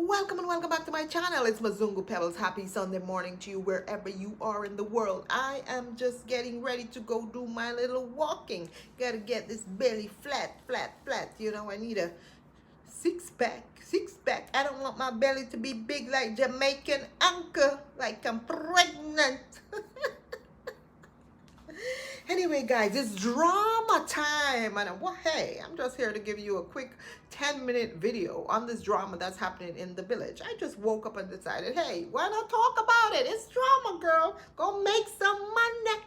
Welcome and welcome back to my channel. It's Mazungu Pebbles. Happy Sunday morning to you wherever you are in the world. I am just getting ready to go do my little walking. Gotta get this belly flat. You know, I need a six pack. I don't want my belly to be big like Jamaican anchor, like I'm pregnant. Anyway, guys, it's drama time, and hey, I'm just here to give you a quick 10-minute video on this drama that's happening in the village. I just woke up and decided, hey, why not talk about it? It's drama, girl. Go make some money.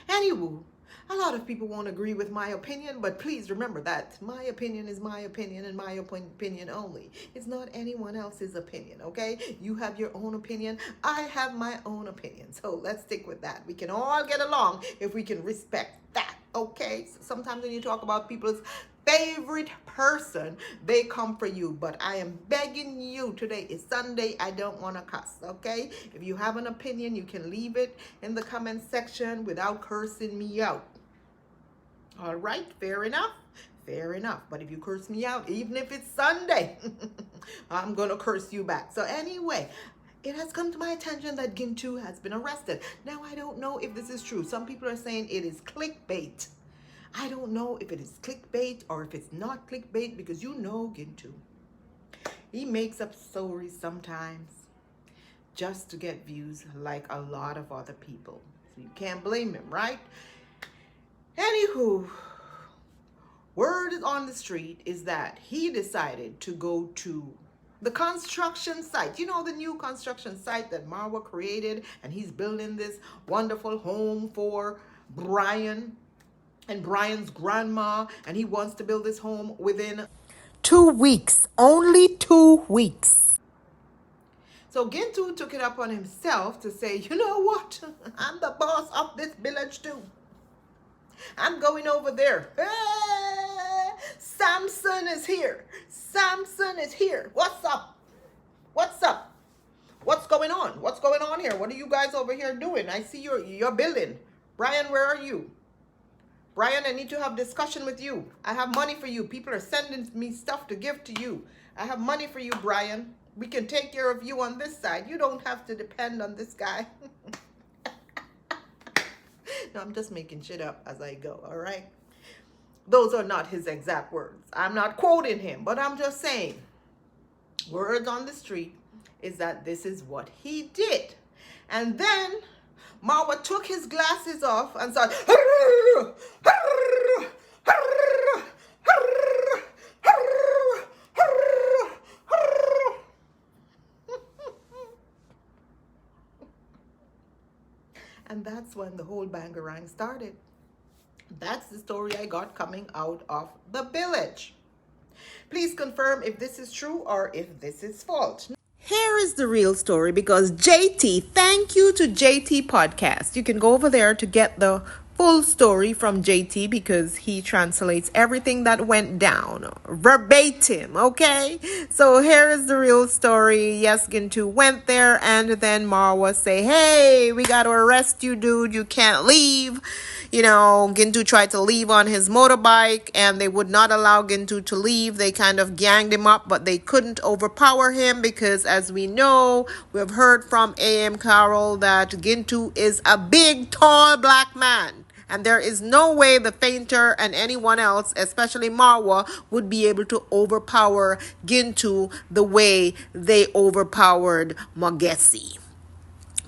Anywho, a lot of people won't agree with my opinion, but please remember that my opinion is my opinion and my opinion only. It's not anyone else's opinion, okay? You have your own opinion. I have my own opinion. So let's stick with that. We can all get along if we can respect that, okay? So sometimes when you talk about people's favorite person, they come for you, but I am begging you, today is Sunday, I don't want to cuss, okay? If you have an opinion, you can leave it in the comment section without cursing me out. All right, fair enough. But if you curse me out, even if it's Sunday, I'm gonna curse you back. So anyway, it has come to my attention that Gintu has been arrested. Now, I don't know if this is true. Some people are saying it is clickbait. I don't know if it is clickbait or if it's not clickbait, because you know Gintu. He makes up stories sometimes just to get views like a lot of other people. So you can't blame him, right? Anywho, word on the street is that he decided to go to the construction site. You know, the new construction site that Marwa created, and he's building this wonderful home for Brian and Brian's grandma, and he wants to build this home within 2 weeks, only 2 weeks. So Gintu took it up on himself to say, you know what? I'm the boss of this village too. I'm going over there. Samson is here. What's up? What's going on? What's going on here? What are you guys over here doing? I see you're building. Brian, where are you? Brian, I need to have discussion with you. I have money for you. People are sending me stuff to give to you. I have money for you, Brian. We can take care of you on this side. You don't have to depend on this guy. No, I'm just making shit up as I go, all right? Those are not his exact words. I'm not quoting him, but I'm just saying, words on the street is that this is what he did. And then Marwa took his glasses off and started, and that's when the whole bangarang started. That's the story I got coming out of the village. Please confirm if this is true or if this is false. Here is the real story, because JT, thank you to JT Podcast. You can go over there to get the full story from JT, because he translates everything that went down verbatim, okay? So here is the real story. Yes, Gintu went there, and then Marwa say, hey, we got to arrest you, dude. You can't leave. You know, Gintu tried to leave on his motorbike, and they would not allow Gintu to leave. They kind of ganged him up, but they couldn't overpower him because, as we know, we've heard from AM Carol that Gintu is a big, tall black man. And there is no way the fainter and anyone else, especially Marwa, would be able to overpower Gintu the way they overpowered Mogesi.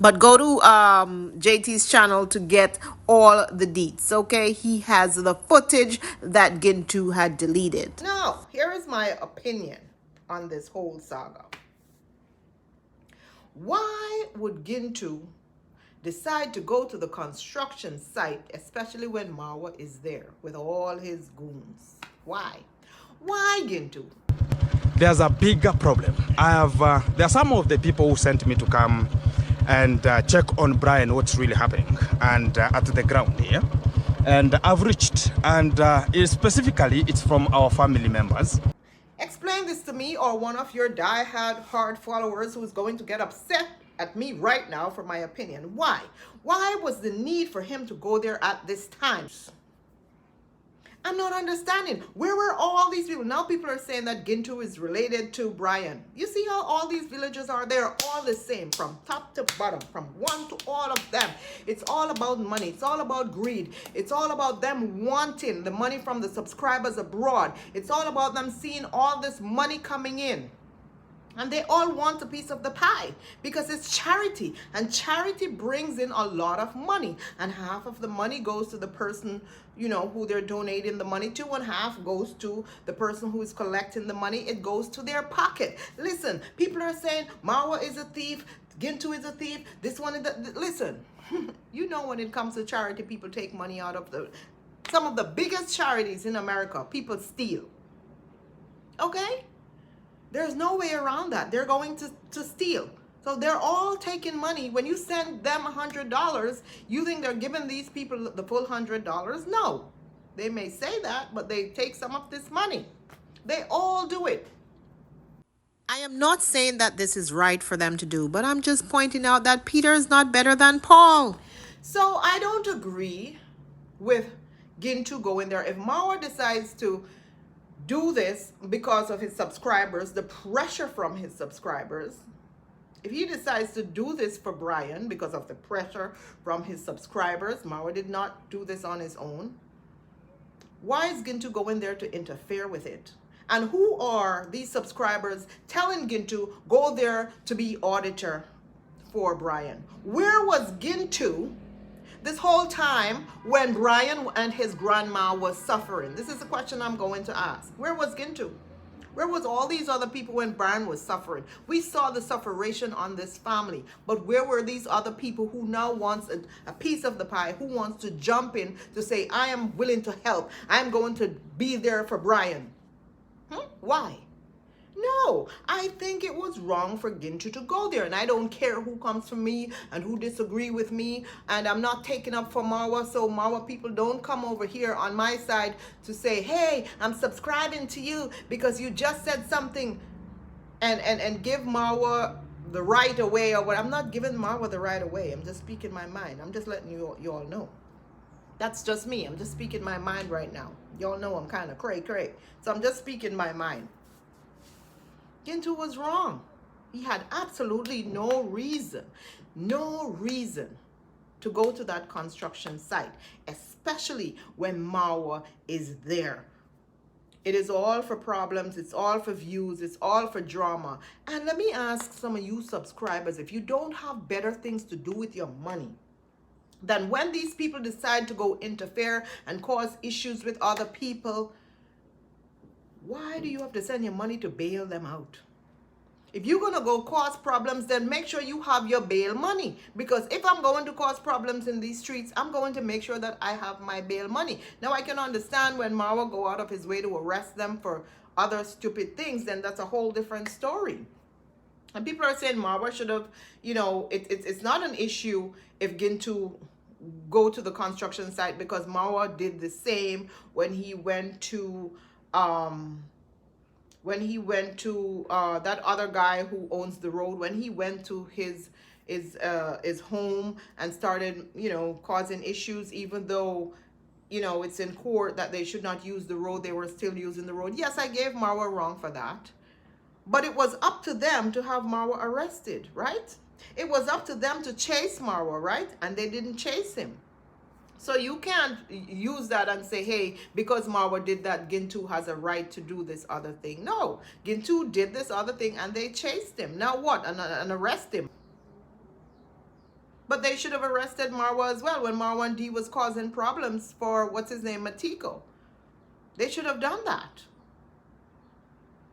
But go to JT's channel to get all the deets, okay? He has the footage that Gintu had deleted. Now, here is my opinion on this whole saga. Why would Gintu decide to go to the construction site, especially when Marwa is there with all his goons? Why? Why, Gintu? There's a bigger problem. There are some of the people who sent me to come and check on Brian, what's really happening, and at the ground here. And I've reached, and specifically, it's from our family members. Explain this to me, or one of your hard followers who's going to get upset at me right now for my opinion. Why? Why was the need for him to go there at this time? I'm not understanding. Where were all these people? Now people are saying that Gintu is related to Brian. You see how all these villages are? They're all the same from top to bottom, from one to all of them. It's all about money. It's all about greed. It's all about them wanting the money from the subscribers abroad. It's all about them seeing all this money coming in. And they all want a piece of the pie because it's charity. And charity brings in a lot of money. And half of the money goes to the person, you know, who they're donating the money to. And half goes to the person who is collecting the money. It goes to their pocket. Listen, people are saying Marwa is a thief. Gintu is a thief. This one is listen, you know, when it comes to charity, people take money out of some of the biggest charities in America. People steal. Okay? There's no way around that. They're going to steal. So they're all taking money. When you send them $100, you think they're giving these people the full $100? No. They may say that, but they take some of this money. They all do it. I am not saying that this is right for them to do, but I'm just pointing out that Peter is not better than Paul. So I don't agree with Gintu going there. If Marwa decides to do this because of his subscribers, the pressure from his subscribers, if he decides to do this for Brian because of the pressure from his subscribers, Marwa did not do this on his own. Why is Gintu going there to interfere with it? And who are these subscribers telling Gintu go there to be auditor for Brian? Where was Gintu this whole time when Brian and his grandma was suffering? This is the question I'm going to ask. Where was Gintu? Where was all these other people when Brian was suffering? We saw the sufferation on this family, but where were these other people who now wants a piece of the pie, who wants to jump in to say, I am willing to help. I'm going to be there for Brian. Why? No, I think it was wrong for Gintu to go there. And I don't care who comes for me and who disagree with me. And I'm not taking up for Marwa. So Marwa people, don't come over here on my side to say, hey, I'm subscribing to you because you just said something and give Marwa the right away or what. I'm not giving Marwa the right away. I'm just speaking my mind. I'm just letting you all know. That's just me. I'm just speaking my mind right now. Y'all know I'm kind of cray-cray. So I'm just speaking my mind. Gintu was wrong. He had absolutely no reason to go to that construction site, especially when Marwa is there. It is all for problems. It's all for views. It's all for drama. And let me ask some of you subscribers, if you don't have better things to do with your money, then when these people decide to go interfere and cause issues with other people, why do you have to send your money to bail them out? If you're going to go cause problems, then make sure you have your bail money. Because if I'm going to cause problems in these streets, I'm going to make sure that I have my bail money. Now, I can understand when Marwa go out of his way to arrest them for other stupid things, then that's a whole different story. And people are saying Marwa should have, you know, it's not an issue if Gintu go to the construction site, because Marwa did the same when he went to that other guy who owns the road, when he went to his home and started, you know, causing issues, even though, you know, it's in court that they should not use the road, they were still using the road. Yes, I gave Marwa wrong for that. But it was up to them to have Marwa arrested, right? It was up to them to chase Marwa, right? And they didn't chase him. So you can't use that and say, hey, because Marwa did that, Gintu has a right to do this other thing. No, Gintu did this other thing and they chased him. Now what? And arrest him. But they should have arrested Marwa as well when Marwa D was causing problems for, what's his name, Matiko. They should have done that.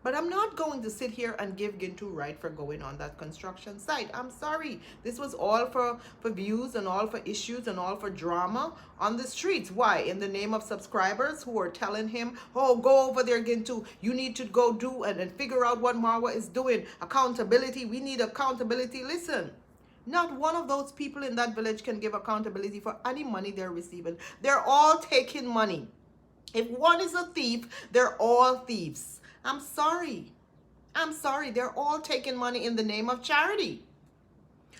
But I'm not going to sit here and give Gintu right for going on that construction site. I'm sorry. This was all for views and all for issues and all for drama on the streets. Why? In the name of subscribers who are telling him, oh, go over there, Gintu. You need to go do and figure out what Marwa is doing. Accountability. We need accountability. Listen, not one of those people in that village can give accountability for any money they're receiving. They're all taking money. If one is a thief, they're all thieves. I'm sorry. I'm sorry. They're all taking money in the name of charity.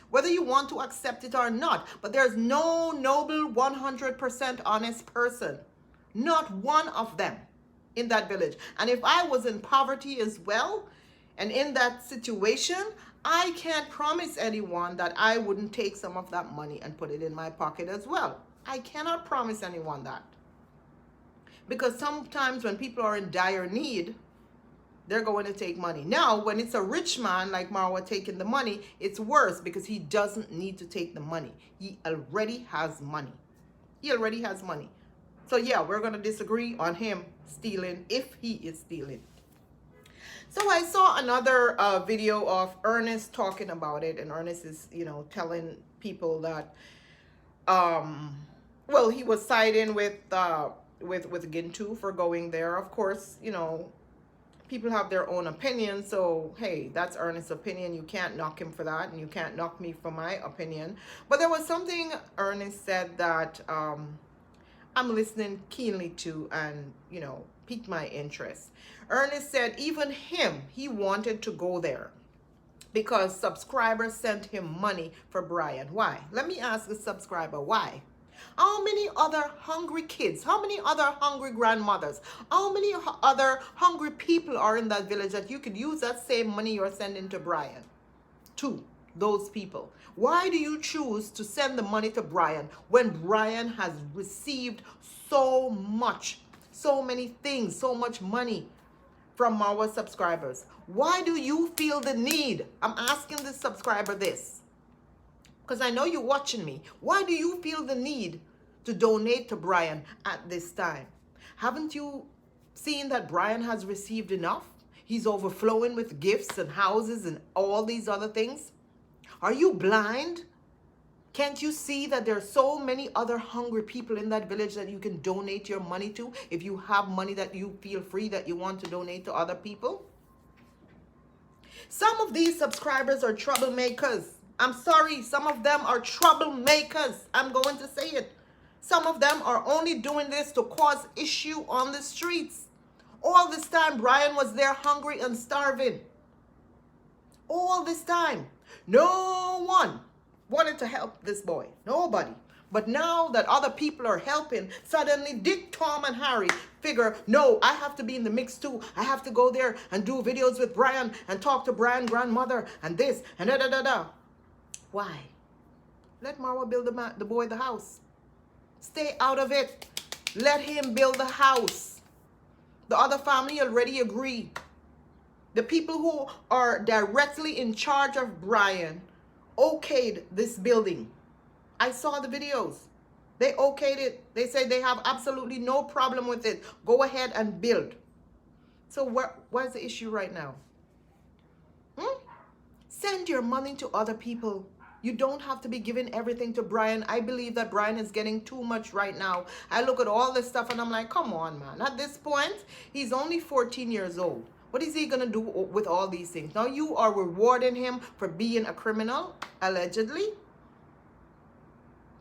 Whether you want to accept it or not. But there's no noble 100% honest person Not one of them in that village. And if I was in poverty as well and in that situation, I can't promise anyone that I wouldn't take some of that money and put it in my pocket as well. I cannot promise anyone that. Because sometimes when people are in dire need, they're going to take money. Now, when it's a rich man like Marwa taking the money, it's worse because he doesn't need to take the money. He already has money. He already has money. So yeah, we're going to disagree on him stealing, if he is stealing. So I saw another video of Ernest talking about it, and Ernest is, telling people that, well, he was siding with Gintu for going there. Of course, people have their own opinion, so hey, that's Ernest's opinion. You can't knock him for that, and you can't knock me for my opinion. But there was something Ernest said that I'm listening keenly to, and piqued my interest. Ernest said even he wanted to go there because subscribers sent him money for Brian. Why? Let me ask the subscriber why. How many other hungry kids, how many other hungry grandmothers, how many other hungry people are in that village that you could use that same money you're sending to Brian? To those people. Why do you choose to send the money to Brian when Brian has received so much, so many things, so much money from our subscribers? Why do you feel the need? I'm asking this subscriber this, because I know you're watching me. Why do you feel the need to donate to Brian at this time? Haven't you seen that Brian has received enough? He's overflowing with gifts and houses and all these other things. Are you blind? Can't you see that there are so many other hungry people in that village that you can donate your money to if you have money that you feel free that you want to donate to other people? Some of these subscribers are troublemakers. I'm sorry, some of them are troublemakers. I'm going to say it. Some of them are only doing this to cause issue on the streets. All this time, Brian was there hungry and starving. All this time. No one wanted to help this boy. Nobody. But now that other people are helping, suddenly Dick, Tom, and Harry figure, no, I have to be in the mix too. I have to go there and do videos with Brian and talk to Brian's grandmother and this and da-da-da-da. Why? Let Marwa build the boy the house. Stay out of it. Let him build the house. The other family already agree. The people who are directly in charge of Brian okayed this building. I saw the videos. They okayed it. They say they have absolutely no problem with it. Go ahead and build. So what's the issue right now? Send your money to other people. You don't have to be giving everything to Brian. I believe that Brian is getting too much right now. I look at all this stuff and I'm like, come on, man. At this point, he's only 14 years old. What is he going to do with all these things? Now you are rewarding him for being a criminal, allegedly.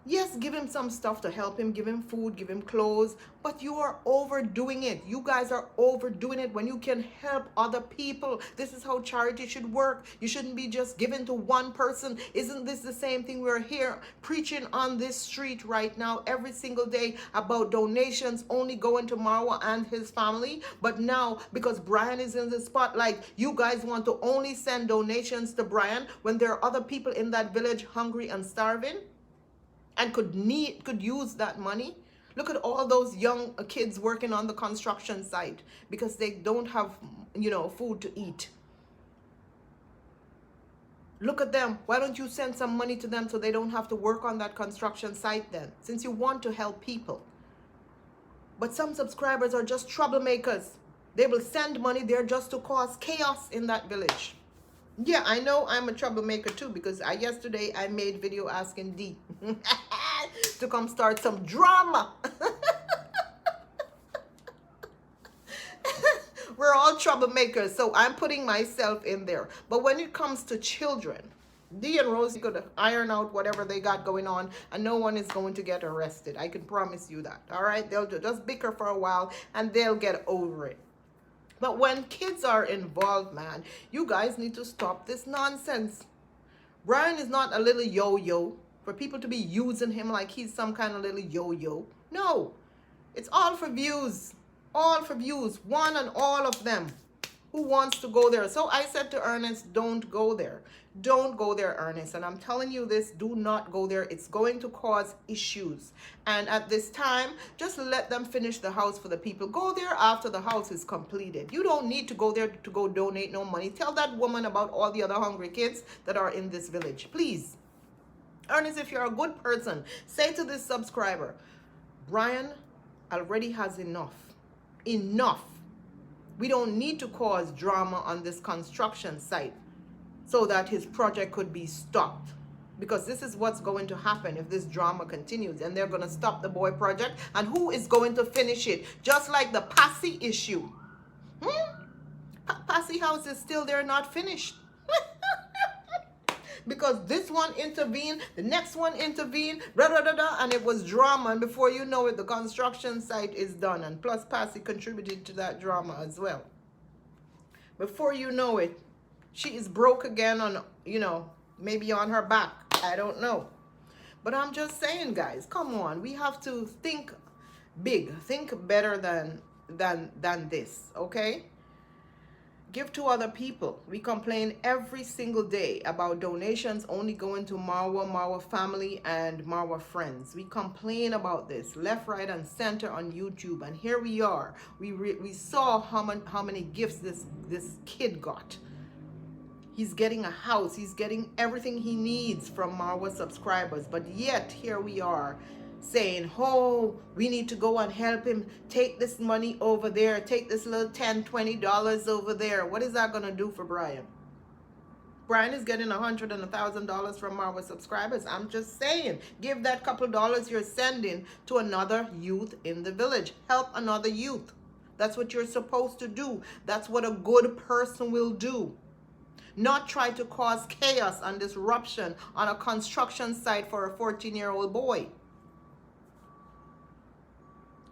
Yes, give him some stuff to help him, give him food, give him clothes, but you are overdoing it. You guys are overdoing it when you can help other people. This is how charity should work. You shouldn't be just giving to one person. Isn't this the same thing we're here preaching on this street right now every single day about donations only going to Marwa and his family? But now, because Brian is in the spotlight, you guys want to only send donations to Brian when there are other people in that village hungry and starving? And could use that money. Look at all those young kids working on the construction site because they don't have, food to eat. Look at them. Why don't you send some money to them so they don't have to work on that construction site then, since you want to help people? But some subscribers are just troublemakers. They will send money there just to cause chaos in that village. Yeah, I know I'm a troublemaker too, because yesterday I made video asking D to come start some drama. We're all troublemakers, so I'm putting myself in there. But when it comes to children, D and Rosie could iron out whatever they got going on, and no one is going to get arrested. I can promise you that. All right? They'll just bicker for a while, and they'll get over it. But when kids are involved, man, you guys need to stop this nonsense. Brian is not a little yo-yo for people to be using him like he's some kind of little yo-yo. No. It's all for views. All for views. One and all of them. Who wants to go there? So I said to Ernest, don't go there. Don't go there, Ernest. And I'm telling you this, do not go there. It's going to cause issues. And at this time, just let them finish the house for the people. Go there after the house is completed. You don't need to go there to go donate no money. Tell that woman about all the other hungry kids that are in this village. Please. Ernest, if you're a good person, say to this subscriber, Brian already has enough. Enough. We don't need to cause drama on this construction site so that his project could be stopped. Because this is what's going to happen if this drama continues. And they're going to stop the boy project. And who is going to finish it? Just like the Passy issue. Passy house is still there, not finished. Because this one intervened, the next one intervened, and it was drama. And before you know it, the construction site is done. And plus Passy contributed to that drama as well. Before you know it, she is broke again on, maybe on her back. I don't know. But I'm just saying, guys, come on. We have to think big. Think better than this, okay? Give to other people. We complain every single day about donations only going to Marwa family, and Marwa friends. We complain about this left, right, and center on YouTube, and here we are. We saw how many gifts this kid got. He's getting a house. He's getting everything he needs from Marwa subscribers, but yet here we are saying, oh, we need to go and help him. Take this money over there. Take this little $10, $20 over there. What is that going to do for Brian? Brian is getting $100 and $1,000 from Marwa subscribers. I'm just saying, give that couple dollars you're sending to another youth in the village. Help another youth. That's what you're supposed to do. That's what a good person will do. Not try to cause chaos and disruption on a construction site for a 14-year-old boy.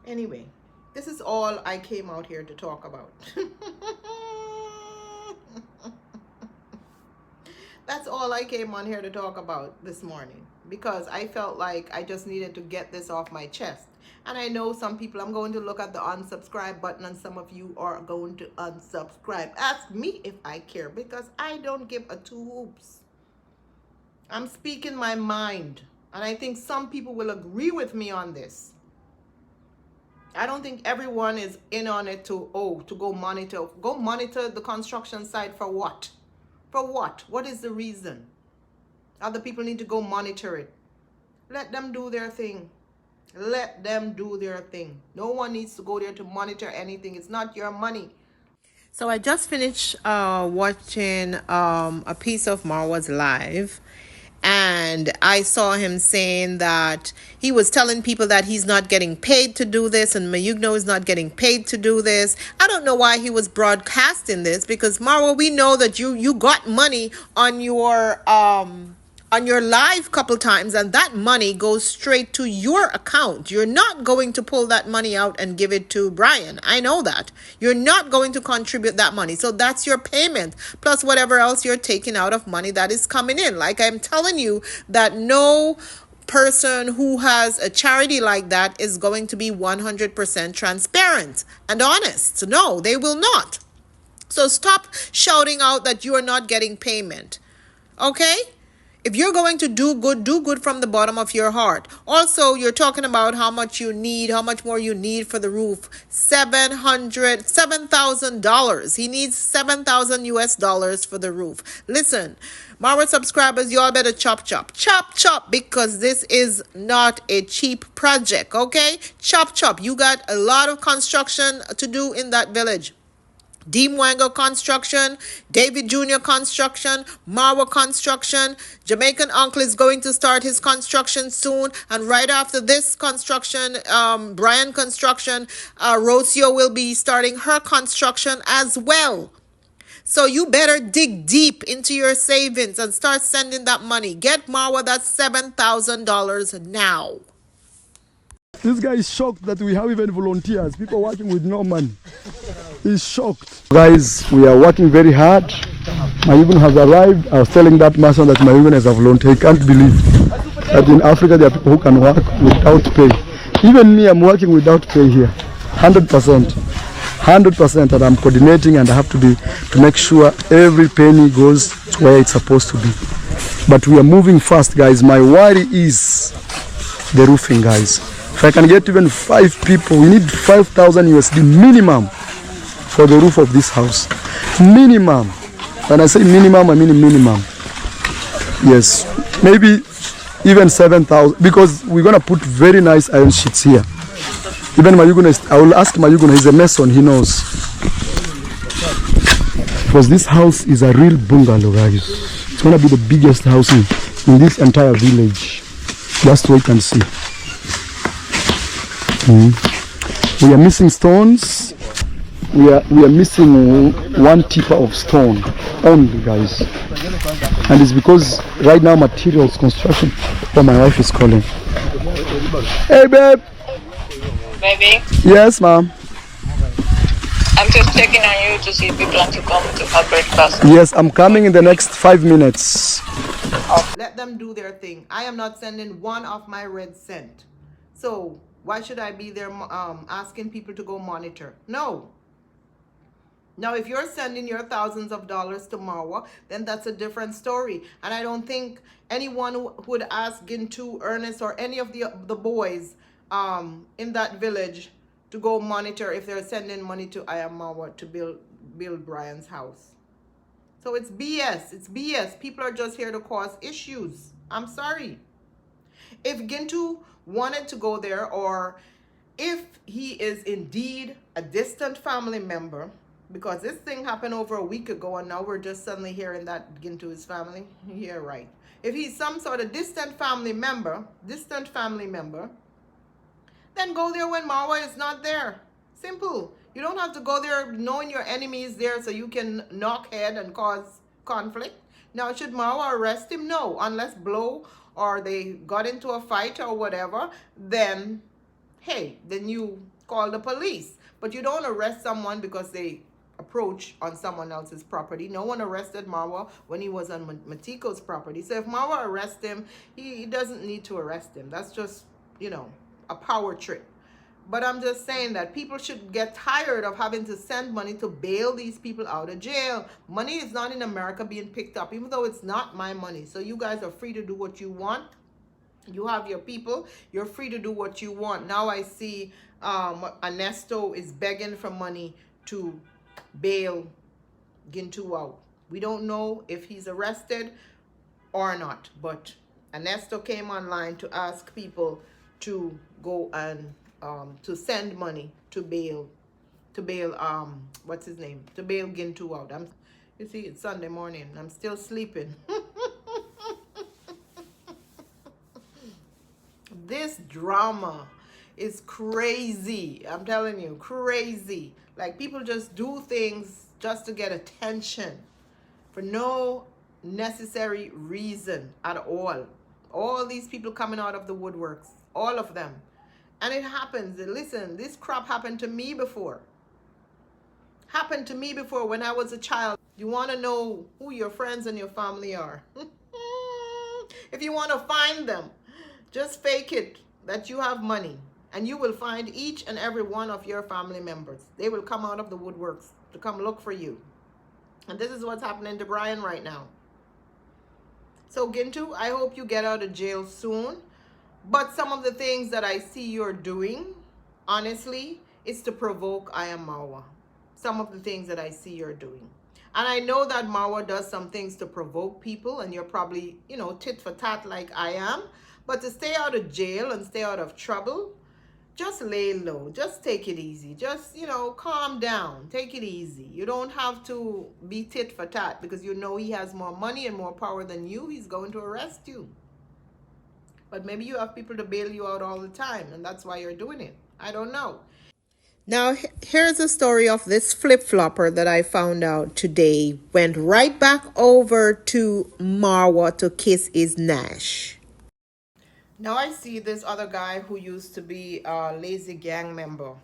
Anyway, this is all I came out here to talk about. That's all I came on here to talk about this morning, because I felt like I just needed to get this off my chest. And I know some people, I'm going to look at the unsubscribe button, and some of you are going to unsubscribe. Ask me if I care, because I don't give a two hoops. I'm speaking my mind, and I think some people will agree with me on this. I don't think everyone is in on it to go monitor. Go monitor the construction site for what? For what? What is the reason? Other people need to go monitor it. Let them do their thing. Let them do their thing. No one needs to go there to monitor anything. It's not your money. So I just finished watching a piece of Marwa's live. And I saw him saying that he was telling people that he's not getting paid to do this, and Mayugno is not getting paid to do this. I don't know why he was broadcasting this, because Marwa, we know that you got money on your live couple times, and that money goes straight to your account. You're not going to pull that money out and give it to Brian. I know that. You're not going to contribute that money. So that's your payment, plus whatever else you're taking out of money that is coming in. Like I'm telling you, that no person who has a charity like that is going to be 100% transparent and honest. No, they will not. So stop shouting out that you are not getting payment. Okay? If you're going to do good from the bottom of your heart. Also, you're talking about how much you need, how much more you need for the roof. $7,000. He needs $7,000 US for the roof. Listen, Marwa subscribers, you all better chop, because this is not a cheap project, okay? Chop. You got a lot of construction to do in that village. Deem Wango construction, David Jr. construction, Marwa construction. Jamaican uncle is going to start his construction soon. And right after this construction, Brian construction, Rocio will be starting her construction as well. So you better dig deep into your savings and start sending that money. Get Marwa that $7,000 now. This guy is shocked that we have even volunteers, people working with no money. He's shocked. Guys, we are working very hard. Mayugun has arrived. I was telling that person that Mayugun is a volunteer. He can't believe that in Africa there are people who can work without pay. Even me, I'm working without pay here, 100%. 100%, and I'm coordinating, and I have to make sure every penny goes to where it's supposed to be. But we are moving fast, guys. My worry is the roofing, guys. If I can get even 5 people, we need 5,000 USD minimum for the roof of this house. Minimum. When I say minimum, I mean minimum. Yes, maybe even 7,000, because we're gonna put very nice iron sheets here. Even Mayuguna, I will ask Mayuguna, he's a mason, he knows. Because this house is a real bungalow, guys. It's gonna be the biggest house in this entire village. Just wait and see. We are missing stones. We are missing 1 tipper of stone only, guys. And it's because right now materials construction. Oh, my wife is calling. Hey, babe. Baby, Yes, ma'am. I'm just checking on you to see if you plan to come to have breakfast. Yes, I'm coming in the next 5 minutes. Let them do their thing. I am not sending one of my red cent. So why should I be there asking people to go monitor? No. Now, if you're sending your thousands of dollars to Marwa, then that's a different story. And I don't think anyone would ask Gintu, Ernest, or any of the boys in that village to go monitor if they're sending money to Marwa to build Brian's house. So it's BS. It's BS. People are just here to cause issues. I'm sorry. If Gintu wanted to go there, or if he is indeed a distant family member, because this thing happened over a week ago and now we're just suddenly hearing that Gintu is family. Yeah, right. If he's some sort of distant family member, then go there when Marwa is not there. Simple. You don't have to go there knowing your enemy is there so you can knock head and cause conflict. Now, should Marwa arrest him? No. Unless blow or they got into a fight or whatever, then, hey, then you call the police. But you don't arrest someone because they approach on someone else's property. No one arrested Marwa when he was on Matiko's property. So if Marwa arrests him, he doesn't need to arrest him. That's just, a power trip. But I'm just saying that people should get tired of having to send money to bail these people out of jail. Money is not in America being picked up, even though it's not my money. So you guys are free to do what you want. You have your people. You're free to do what you want. Now I see Ernesto is begging for money to bail Gintu out. We don't know if he's arrested or not, but Ernesto came online to ask people to go and to send money to bail what's his name, to bail Gintu out. You see, it's Sunday morning. I'm still sleeping. This drama is crazy. I'm telling you, crazy. Like, people just do things just to get attention for no necessary reason at all. All these people coming out of the woodworks, all of them. And it happens. Listen, this crap happened to me before. Happened to me before when I was a child. You want to know who your friends and your family are. If you want to find them, just fake it that you have money, and you will find each and every one of your family members. They will come out of the woodworks to come look for you. And this is what's happening to Brian right now. So Gintu, I hope you get out of jail soon. But some of the things that I see you're doing, honestly, is to provoke Marwa. Some of the things that I see you're doing. And I know that Marwa does some things to provoke people, and you're probably, tit for tat like I am. But to stay out of jail and stay out of trouble, just lay low. Just take it easy. Just, calm down. Take it easy. You don't have to be tit for tat because he has more money and more power than you. He's going to arrest you. But maybe you have people to bail you out all the time, and that's why you're doing it. I don't know. Now, here's a story of this flip-flopper that I found out today. Went right back over to Marwa to kiss his Nash. Now I see this other guy who used to be a lazy gang member.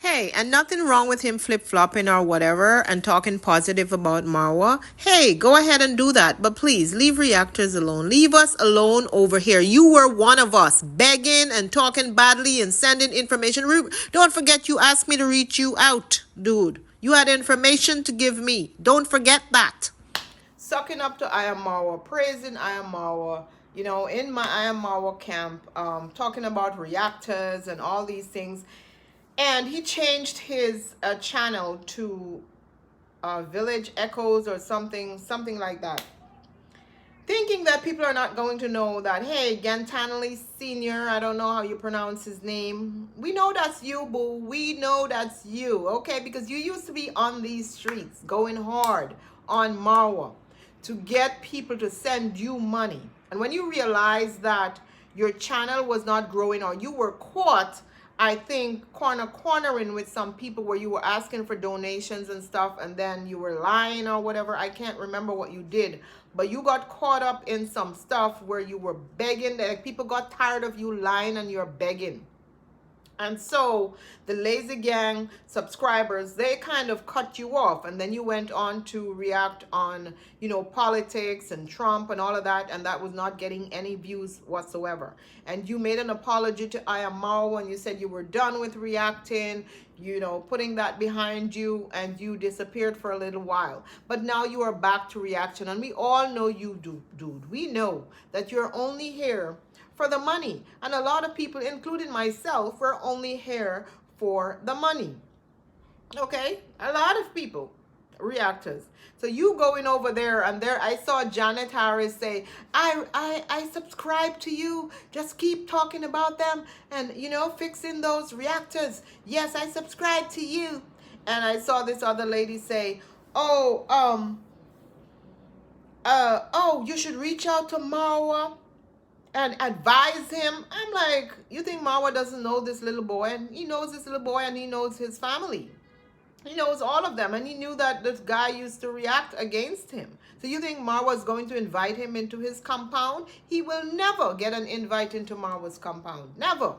Hey, and nothing wrong with him flip-flopping or whatever and talking positive about Marwa. Hey, go ahead and do that. But please, leave reactors alone. Leave us alone over here. You were one of us, begging and talking badly and sending information. Don't forget you asked me to reach you out, dude. You had information to give me. Don't forget that. Sucking up to I Am Marwa, praising I Am Marwa, you know, in my I Am Marwa camp, talking about reactors and all these things. And he changed his channel to Village Echoes or something like that. Thinking that people are not going to know that, hey, Gantanley Sr., I don't know how you pronounce his name. We know that's you, boo. We know that's you, okay? Because you used to be on these streets going hard on Marwa to get people to send you money. And when you realize that your channel was not growing or you were caught, I think, cornering with some people where you were asking for donations and stuff and then you were lying or whatever. I can't remember what you did, but you got caught up in some stuff where you were begging. Like, people got tired of you lying and you're begging. And so the Lazy Gang subscribers, they kind of cut you off. And then you went on to react on, you know, politics and Trump and all of that. And that was not getting any views whatsoever. And you made an apology to I Am Marwa and you said you were done with reacting, you know, putting that behind you, and you disappeared for a little while. But now you are back to reaction. And we all know you do, dude. We know that you're only here for the money. And a lot of people, including myself, were only here for the money. Okay? A lot of people, reactors. So you going over there, and there I saw Janet Harris say, I subscribe to you. Just keep talking about them and, you know, fixing those reactors. Yes, I subscribe to you. And I saw this other lady say, oh, you should reach out to Marwa and advise him. I'm like, you think Marwa doesn't know this little boy? And he knows this little boy, and he knows his family. He knows all of them, and he knew that this guy used to react against him. So you think Marwa is going to invite him into his compound? He will never get an invite into Marwa's compound. Never.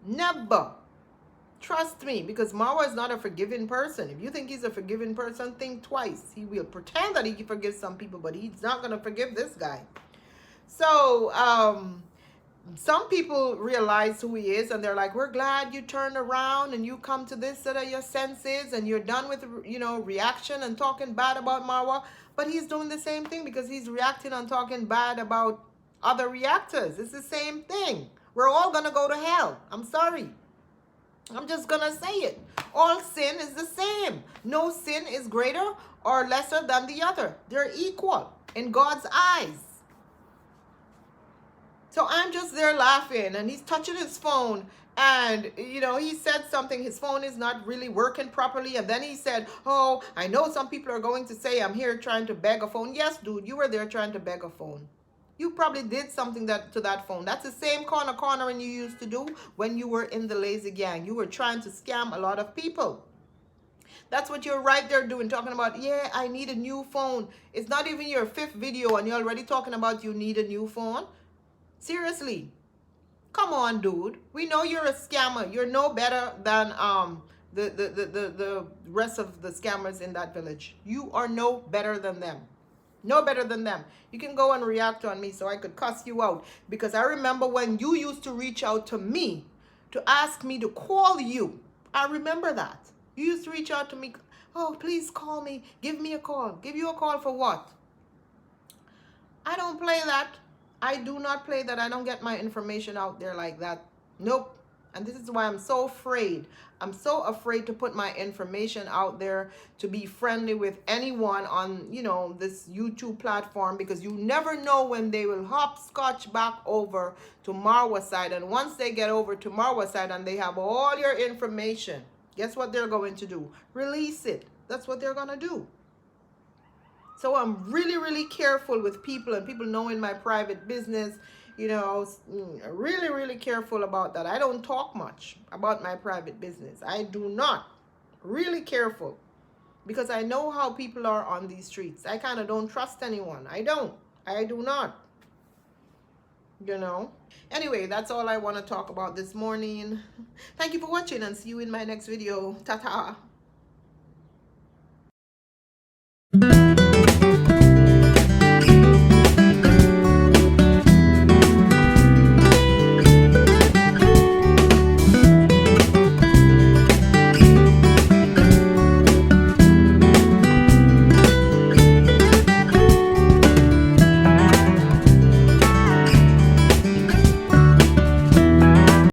Never. Trust me, because Marwa is not a forgiving person. If you think he's a forgiving person, think twice. He will pretend that he forgives some people, but he's not going to forgive this guy. So, some people realize who he is, and they're like, we're glad you turned around and you come to this set of your senses and you're done with, you know, reaction and talking bad about Marwa. But he's doing the same thing because he's reacting and talking bad about other reactors. It's the same thing. We're all going to go to hell. I'm sorry. I'm just going to say it. All sin is the same. No sin is greater or lesser than the other. They're equal in God's eyes. So I'm just there laughing, and he's touching his phone, and, you know, he said something, his phone is not really working properly, and then he said, oh, I know some people are going to say I'm here trying to beg a phone. Yes, dude, you were there trying to beg a phone. You probably did something to that phone. That's the same cornering you used to do when you were in the Lazy Gang. You were trying to scam a lot of people. That's what you're right there doing, talking about, yeah, I need a new phone. It's not even your 5th video, and you're already talking about you need a new phone. Seriously, come on, dude. We know you're a scammer. You're no better than the rest of the scammers in that village. You are no better than them. No better than them. You can go and react on me so I could cuss you out, because I remember when you used to reach out to me to ask me to call you. I remember that. You used to reach out to me. Oh, please call me. Give me a call. Give you a call for what? I don't play that. I do not play that. I don't get my information out there like that. Nope. And this is why I'm so afraid. I'm so afraid to put my information out there, to be friendly with anyone on, you know, this YouTube platform, because you never know when they will hopscotch back over to Marwa's side. And once they get over to Marwa's side and they have all your information, guess what they're going to do? Release it. That's what they're going to do. So I'm really, really careful with people, and people knowing my private business, you know, really, really careful about that. I don't talk much about my private business. I do not. Really careful, because I know how people are on these streets. I kind of don't trust anyone. I do not. you know. Anyway, that's all I want to talk about this morning. Thank you for watching, and see you in my next video. Ta-ta.